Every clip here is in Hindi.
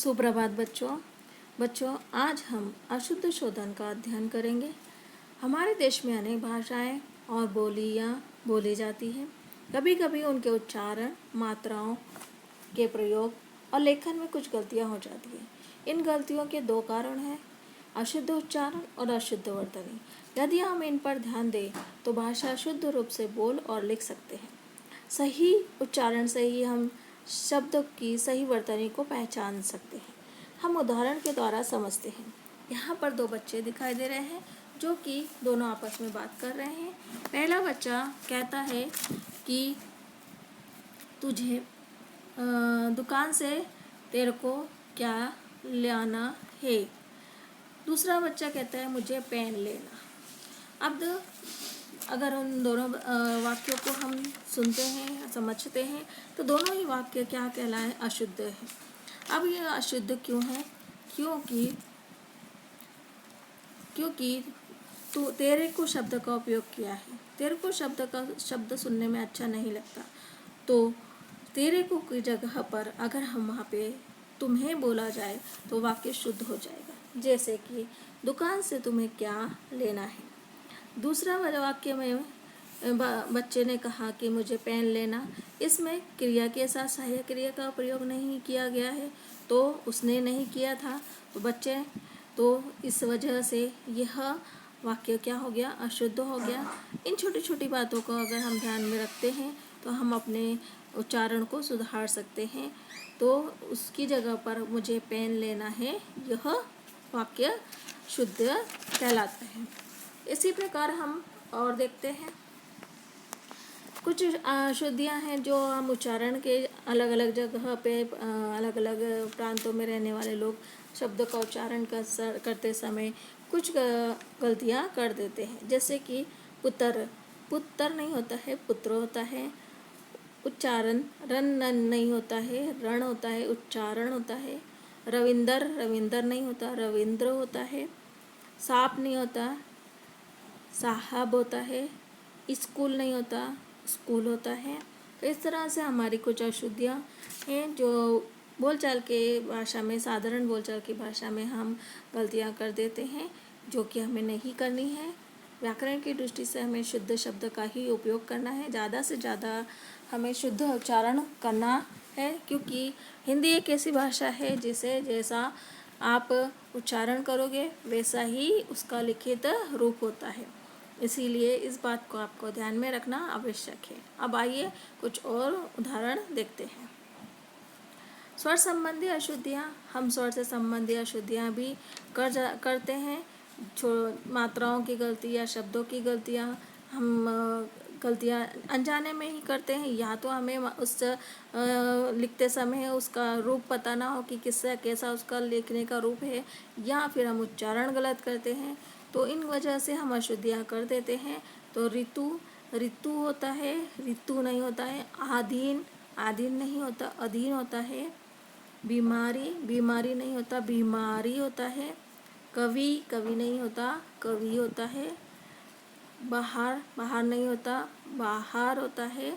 सुप्रभात बच्चों, आज हम अशुद्ध शोधन का अध्ययन करेंगे। हमारे देश में अनेक भाषाएं और बोलियां बोली जाती हैं। कभी कभी उनके उच्चारण, मात्राओं के प्रयोग और लेखन में कुछ गलतियां हो जाती हैं। इन गलतियों के दो कारण हैं, अशुद्ध उच्चारण और अशुद्ध वर्तनी। यदि हम इन पर ध्यान दें तो भाषा शुद्ध रूप से बोल और लिख सकते हैं। सही उच्चारण से ही हम शब्द की सही वर्तनी को पहचान सकते हैं। हम उदाहरण के द्वारा समझते हैं। यहाँ पर दो बच्चे दिखाई दे रहे हैं जो कि दोनों आपस में बात कर रहे हैं। पहला बच्चा कहता है कि तुझे दुकान से तेरे को क्या लाना है। दूसरा बच्चा कहता है मुझे पेन लेना। अब अगर उन दोनों वाक्यों को हम सुनते हैं, समझते हैं, तो दोनों ही वाक्य क्या कहलाए, अशुद्ध है। अब ये अशुद्ध क्यों है? क्योंकि तो तेरे को शब्द का उपयोग किया है। तेरे को शब्द सुनने में अच्छा नहीं लगता, तो तेरे को की जगह पर अगर हम वहाँ पे तुम्हें बोला जाए तो वाक्य शुद्ध हो जाएगा। जैसे कि दुकान से तुम्हें क्या लेना है। दूसरा वाक्य में बच्चे ने कहा कि मुझे पेन लेना। इसमें क्रिया के साथ सहायक क्रिया का प्रयोग नहीं किया गया है, तो उसने नहीं किया था, तो इस वजह से यह वाक्य क्या हो गया, अशुद्ध हो गया। इन छोटी छोटी बातों को अगर हम ध्यान में रखते हैं तो हम अपने उच्चारण को सुधार सकते हैं। तो उसकी जगह पर मुझे पेन लेना है, यह वाक्य शुद्ध कहलाता है। इसी प्रकार हम और देखते हैं कुछ अशुद्धियाँ हैं जो हम उच्चारण के अलग अलग जगह पे अलग अलग प्रांतों में रहने वाले लोग शब्द का उच्चारण करते समय कुछ गलतियाँ कर देते हैं। जैसे कि पुत्र नहीं होता है, पुत्र होता है। उच्चारण रन नहीं होता है, रण होता है। उच्चारण होता है। रविंदर नहीं होता, रविंद्र होता है। सांप नहीं होता, साहब होता है। स्कूल नहीं होता, स्कूल होता है। तो इस तरह से हमारी कुछ अशुद्धियाँ हैं जो बोलचाल के भाषा में, साधारण बोलचाल की भाषा में हम गलतियाँ कर देते हैं, जो कि हमें नहीं करनी है। व्याकरण की दृष्टि से हमें शुद्ध शब्द का ही उपयोग करना है। ज़्यादा से ज़्यादा हमें शुद्ध उच्चारण करना है, क्योंकि हिंदी एक ऐसी भाषा है जिसे जैसा आप उच्चारण करोगे वैसा ही उसका लिखित रूप होता है। इसीलिए इस बात को आपको ध्यान में रखना आवश्यक है। अब आइए कुछ और उदाहरण देखते हैं। स्वर संबंधी अशुद्धियाँ, हम स्वर से संबंधी अशुद्धियाँ भी करते हैं। मात्राओं की गलती या शब्दों की गलतियाँ हम गलतियाँ अनजाने में ही करते हैं। या तो हमें उस लिखते समय उसका रूप पता ना हो कि कैसा उसका लिखने का रूप है, या फिर हम उच्चारण गलत करते हैं, तो इन वजह से हम अशुद्धियाँ कर देते हैं। तो ऋतु होता है, ऋतु नहीं होता है। आधीन नहीं होता, अधीन होता है। बीमारी नहीं होता, बीमारी होता है। कवि नहीं होता, कवि होता है। बाहर नहीं होता, बाहर होता है।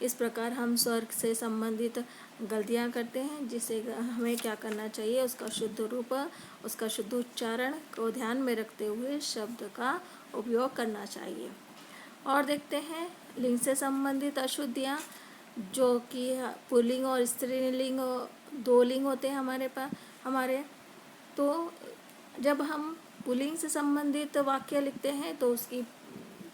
इस प्रकार हम स्वर से संबंधित गलतियाँ करते हैं, जिसे हमें क्या करना चाहिए, उसका शुद्ध रूप, उसका शुद्ध उच्चारण को ध्यान में रखते हुए शब्द का उपयोग करना चाहिए। और देखते हैं लिंग से संबंधित अशुद्धियाँ, जो कि पुल्लिंग और स्त्रीलिंग, दो लिंग होते हैं हमारे। तो जब हम पुल्लिंग से संबंधित वाक्य लिखते हैं तो उसकी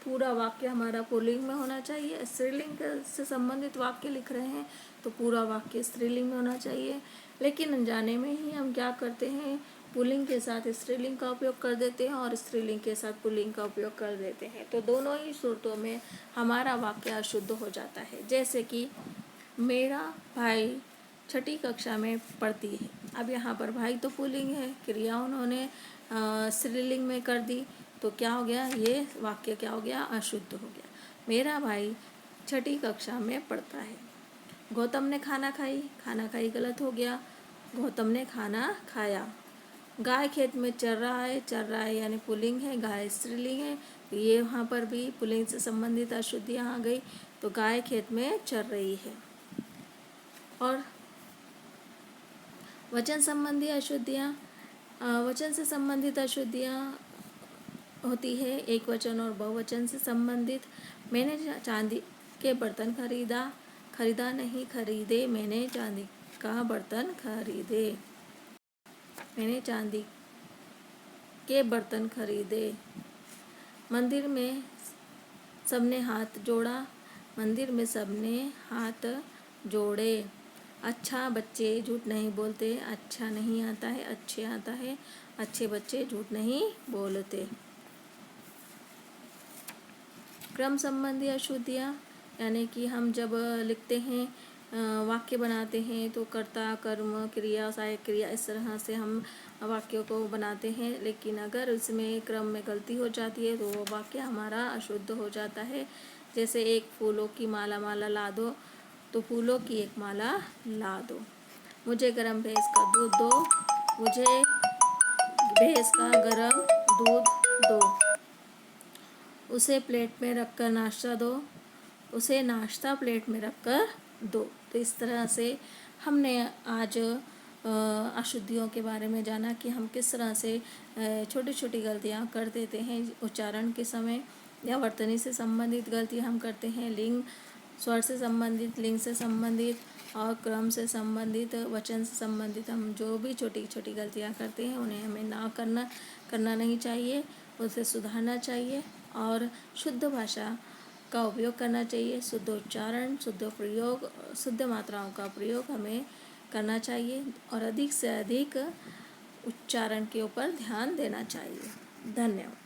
पूरा वाक्य हमारा पुल्लिंग में होना चाहिए। स्त्रीलिंग से संबंधित वाक्य लिख रहे हैं तो पूरा वाक्य स्त्रीलिंग में होना चाहिए। लेकिन अनजाने में ही हम क्या करते हैं, पुल्लिंग के साथ स्त्रीलिंग का उपयोग कर देते हैं और स्त्रीलिंग के साथ पुल्लिंग का उपयोग कर देते हैं। तो दोनों ही सूरतों में हमारा वाक्य अशुद्ध हो जाता है। जैसे कि मेरा भाई छठी कक्षा में पढ़ती है। अब यहाँ पर भाई तो पुल्लिंग है, क्रिया उन्होंने स्त्रीलिंग में कर दी, तो क्या हो गया, ये वाक्य क्या हो गया, अशुद्ध हो गया। मेरा भाई छठी कक्षा में पढ़ता है। गौतम ने खाना खाई गलत हो गया। गौतम ने खाना खाया। गाय खेत में चर रहा है यानी पुल्लिंग है, गाय स्त्रीलिंग है। ये वहाँ पर भी पुल्लिंग से संबंधित अशुद्धियाँ आ गई। तो गाय खेत में चर रही है। और वचन संबंधी अशुद्धियाँ, वचन से संबंधित अशुद्धियाँ होती है एक वचन और बहुवचन से संबंधित। मैंने चांदी के बर्तन खरीदा नहीं, खरीदे। मैंने चांदी का बर्तन खरीदे। मैंने चांदी के बर्तन खरीदे। मंदिर में सबने हाथ जोड़ा। मंदिर में सबने हाथ जोड़े। अच्छा बच्चे झूठ नहीं बोलते। अच्छा नहीं आता है, अच्छे आता है। अच्छे बच्चे झूठ नहीं बोलते। क्रम संबंधी अशुद्धियाँ, यानी कि हम जब लिखते हैं, वाक्य बनाते हैं तो कर्ता, कर्म, क्रिया, सहायक क्रिया, इस तरह से हम वाक्यों को बनाते हैं। लेकिन अगर उसमें क्रम में गलती हो जाती है तो वो वाक्य हमारा अशुद्ध हो जाता है। जैसे एक फूलों की माला ला दो, तो फूलों की एक माला ला दो। मुझे गरम भैंस का दूध दो। मुझे भैंस का गरम दूध दो। उसे प्लेट में रखकर नाश्ता दो। उसे नाश्ता प्लेट में रखकर दो। तो इस तरह से हमने आज अशुद्धियों के बारे में जाना कि हम किस तरह से छोटी छोटी गलतियां कर देते हैं उच्चारण के समय, या वर्तनी से संबंधित गलतियां हम करते हैं, लिंग, स्वर से संबंधित, लिंग से संबंधित और क्रम से संबंधित, वचन से संबंधित हम जो भी छोटी छोटी गलतियां करते हैं उन्हें हमें ना करना नहीं चाहिए, उसे सुधारना चाहिए और शुद्ध भाषा का उपयोग करना चाहिए। शुद्ध उच्चारण, शुद्ध प्रयोग, शुद्ध मात्राओं का प्रयोग हमें करना चाहिए और अधिक से अधिक उच्चारण के ऊपर ध्यान देना चाहिए। धन्यवाद।